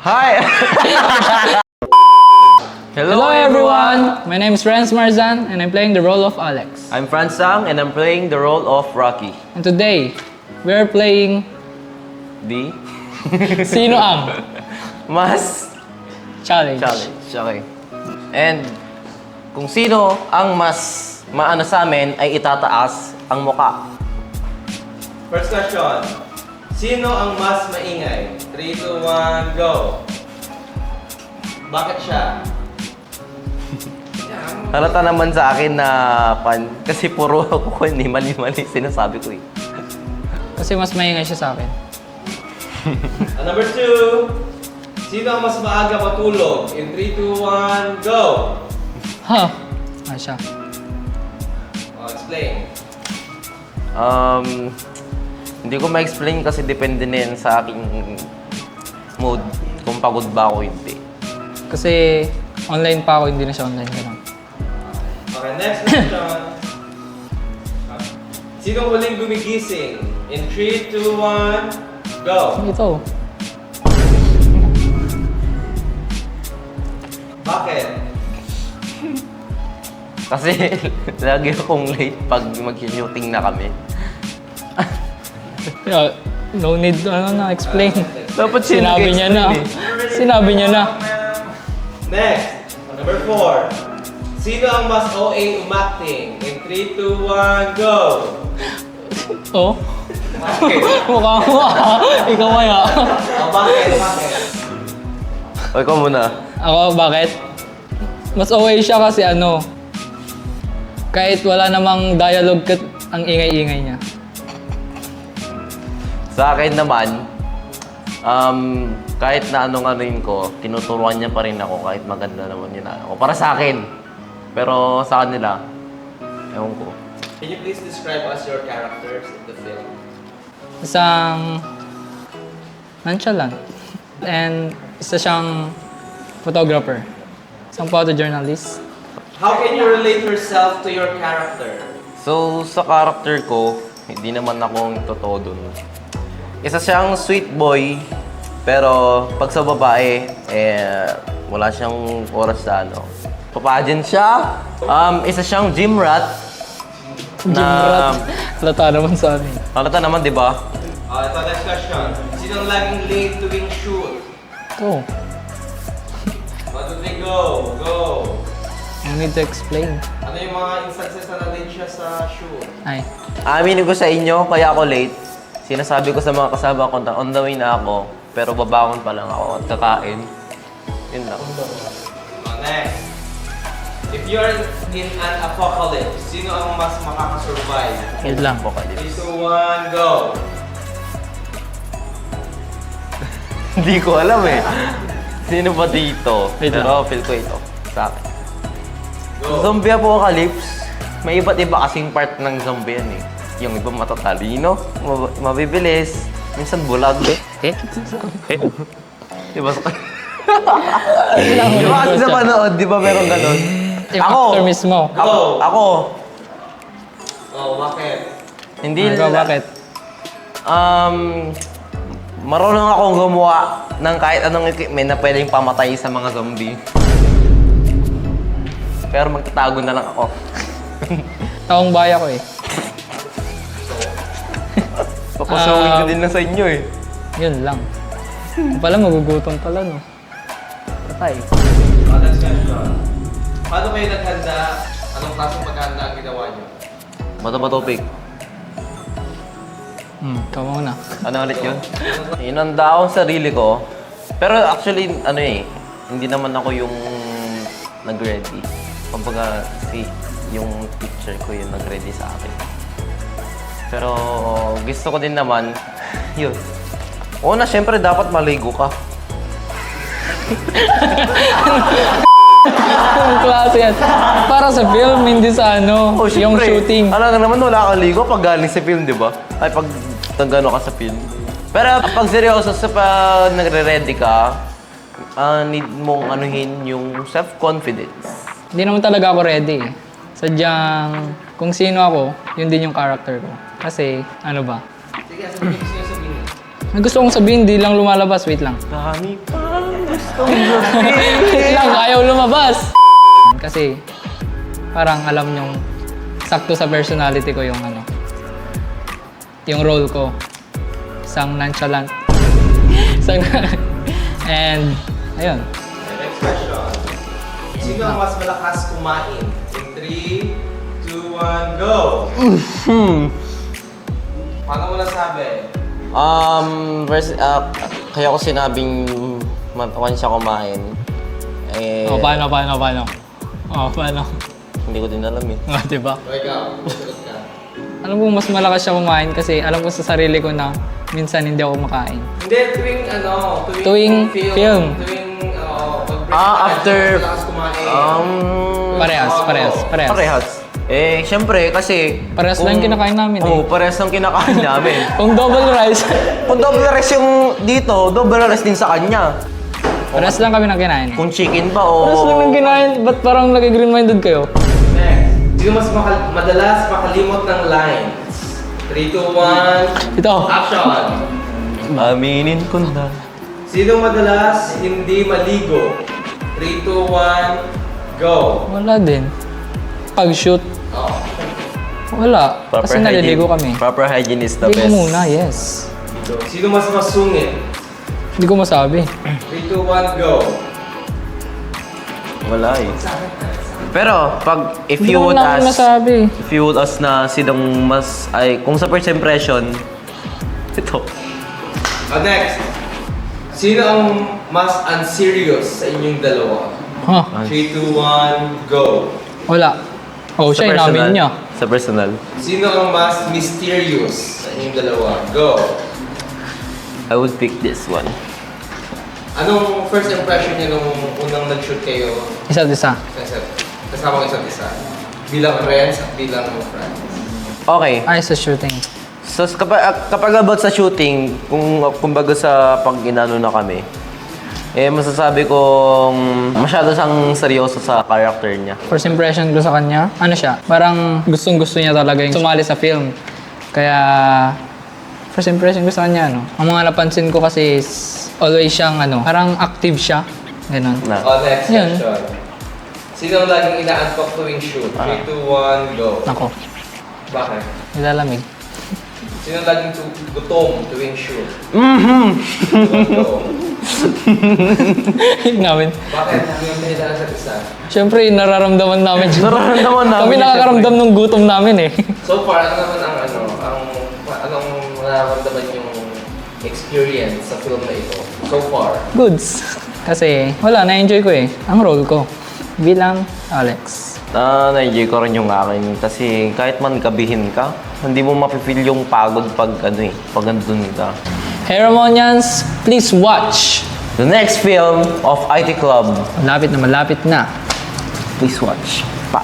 Hi! Hello everyone! My name is Renz Marzan and I'm playing the role of Alex. I'm Franz Sang and I'm playing the role of Rocky. And today, we are playing The Sino Ang Mas Challenge. Challenge. Okay. And kung sino ang mas maano sa amin ay itataas ang muka. First question. Sino ang mas maingay? 3, 2, 1, go! Bakit siya? Halata naman sa akin na kasi puro ako mali-mali sinasabi ko eh. Kasi mas maingay siya sa akin. Number 2. Sino ang mas maaga matulog? In 3, 2, 1, go! Ha! Siya. Oh, explain. Hindi ko ma-explain kasi depende na yan sa aking mood kung pagod ba ako hindi. Kasi online pa ako, hindi na siya online ganun. Okay, next question. Sino ang huling gumigising? In 3, 2, 1, go! Ito. Bakit? Kasi lagi akong late pag mag-shooting na kami. Yeah, no need na explain. Dapat Sinabi niya na. Sinabi niya na. Next, number 4. Sino ang mas OA umacting? In 3, 2, 1, go! Oh? Bakit? Mukha mo ah. Ikaw kaya. Oh, bakit? Bakit? O, ikaw muna. Ako, bakit? Mas OA siya kasi kahit wala namang dialogue ang ingay-ingay niya. Sa akin naman, kahit na anong-anuin ko, tinuturuan niya pa rin ako kahit maganda naman yun ako. Para sa akin. Pero sa kanila, ewan ko. Can you please describe us your characters in the film? Isang nonchalant. And isa siyang photographer. Isang photojournalist. How can you relate yourself to your character? So, sa character ko, hindi naman akong totoo dun. Isa siyang sweet boy, pero pag sa babae, wala siyang oras sa Papageant siya. Isa siyang gym rat. Gym rat. Halata naman sa amin. Halata naman, di ba? Ito next question. Sino ang laging late tuwing shoot? Oh, 1, 2, 3, go! Go! no need to explain. Ano yung mga instances na na-late siya sa shoot? Ay, Aminin ko sa inyo, kaya ako late. Sinasabi ko sa mga kasama ko na on the way na ako, pero babangon pa lang ako at kakain. Yun lang. Next. If you're in an apocalypse, sino ang mas makakasurvive? yun lang. 3, 2, 1, go! Hindi ko alam eh. Sino ba dito? Wait Pero feel ko ito. Sa akin. Go! Zombie apocalypse, may iba't iba kasing part ng zombie yan eh. Yung iba matatalino, mabibilis, minsan bulag. Diba? Di ba kasi napanood, di ba meron ganon? Yung actor mismo. Ako. Oh, bakit? Hindi Ikaw, bakit? Marunong akong gumawa ng kahit anong equipment na pwedeng pamatay sa mga zombie. Pero magtatago na lang ako. Taong baya ko eh. Papasawin ko din na sa inyo eh. Yun lang. Pala magugutom pala no. Patay. Next question. Paano kayo naghanda? Anong klaseng paghahanda ang ginawa niyo? Bato-batopik. Ikaw muna. Ano ulit yun? Inanda ako sa sarili ko. Pero actually, hindi naman ako yung nag-ready. Kumbaga, yung teacher ko yung nag-ready sa akin. Pero gusto ko din naman, yun. Una, syempre dapat maligo ka. Anong klase yan? Para sa film, hindi sa yung syempre. shooting. Alam nga naman, wala kang ligo pag galing sa film, di ba? Ay, pag gano'n ka sa film. Pero pag seryoso sa pag nagre-ready ka, need mong anuhin yung self-confidence. Hindi naman talaga ako ready eh. Sadyang, kung sino ako, yun din yung character ko. Kasi, ano ba? Sige, sabihin ko sa'yo sabihin. May gusto kong sabihin, di lang lumalabas. Wait lang. Dami pa gustong sabihin. Wait lang, ayaw lumabas. Kasi, parang alam nyong sakto sa personality ko yung ano. Yung role ko. Isang nonchalant. And, ayun. Next question. Sino ang mas malakas kumain? In 3, 2, 1, go! Paano mo nasabi? Kaya ko sinabing matakan siya kumain. Eh, Paano? hindi ko din alam eh. Diba? O ikaw, susunod ka. Alam ko mas malakas siya kumain kasi alam ko sa sarili ko na minsan hindi ako kumakain. Hindi, Tuwing film. Tuwing, pag-break After... malakas kumain. Parehas. Eh, syempre, kasi... Parehas lang yung kinakain namin eh. Oo, parehas lang kinakain namin. Kung double rice, Kung double rice yung dito, double rice din sa kanya. parehas lang kami nang kinain. Kung chicken ba o... Parehas lang nang kinain, ba't parang nag-green-minded kayo? Next. Sino mas madalas makalimot ng lines? 3, 2, 1, Ito. action! Aminin ko na. Sino madalas hindi maligo? 3, 2, 1, go! Wala din. Pag-shoot, Oh. wala. Kasi naliligo kami. Proper hygiene is the Ligo best. muna, yes. Sino mas masungit? Hindi ko masabi. 3, 2, 1, go! Wala eh. Pero, if Hindi you ko would na ask... masabi. If you would ask na sinong mas... Kung sa first impression... Ito. Next. Sino ang mas unserious sa inyong dalawa? Huh? 3, 2, 1, go! Wala. Oh, Sa siya, personal. inamin niya. Sa personal. Sino ang mas mysterious sa inyong dalawa? Go! I would pick this one. Anong first impression niyo nung unang nag-shoot kayo Isa't isa. kasama isa't isa? Bilang friends at bilang friends. Okay. Ay, sa shooting. So, kapag about sa shooting, kumbaga sa pag-inano na kami, masasabi kong masyado siyang seryoso sa character niya. First impression ko sa kanya, ano siya? Parang gustong-gusto niya talaga yung sumali sa film. Kaya, first impression ko sa kanya, ano? Ang mga napansin ko kasi is always siyang, parang active siya. Ganon. Na. Next Yun. question. Sino ang laging ina-unpack tuwing shoot? 3, 2, 1, go! Nako, Bakit? nilalamig. Sino ang laging gutom tuwing shoot? Go! namin. Bakit? Hindi yung pinila sa isa. Siyempre, nararamdaman namin. Nararamdaman namin Kami yun, nakakaramdam ng gutom namin eh. So far, ano naman anong nararamdaman yung experience sa film na ito? So far. Goods. Kasi, wala, na-enjoy ko eh. Ang role ko. Bilang Alex. Na-enjoy ko rin yung akin kasi kahit man gabihin ka, hindi mo mapipil yung pagod pag andun ka. Heromonians, please watch. The next film of IT Club, Malapit na. please watch. Pa.